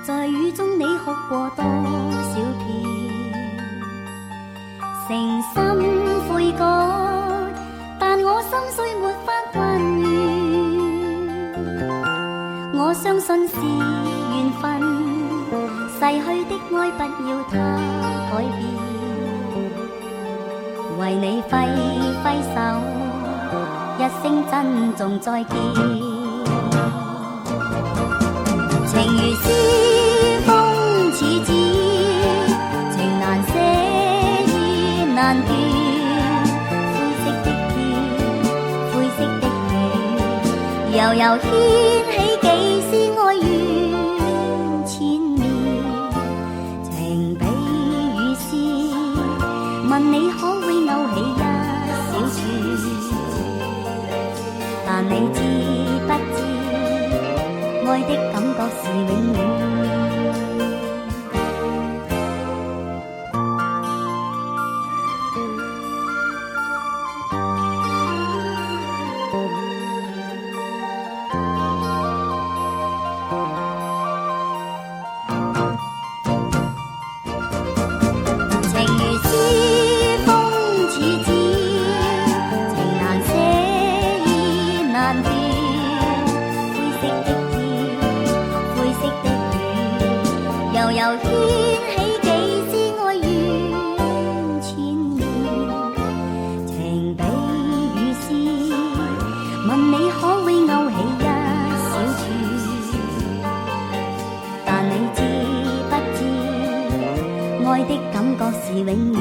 在雨中你哭過多少遍，誠心悔改，但我心碎沒法還原。我相信是緣分，逝去的愛不要它改變。為你揮揮手，一聲珍重再見。情如絲風似紙，情難捨意難斷。灰色的天，灰色的地，悠悠掀起幾絲哀怨纏綿。情比雨絲，問你可會勾起一小串？但你知不知？愛的感覺是永遠。情如絲風似紙，情難捨意難斷。悠悠掀起幾絲哀怨纏綿，情比雨絲，問你可會勾起一小串？但你知不知，愛的感覺是永遠。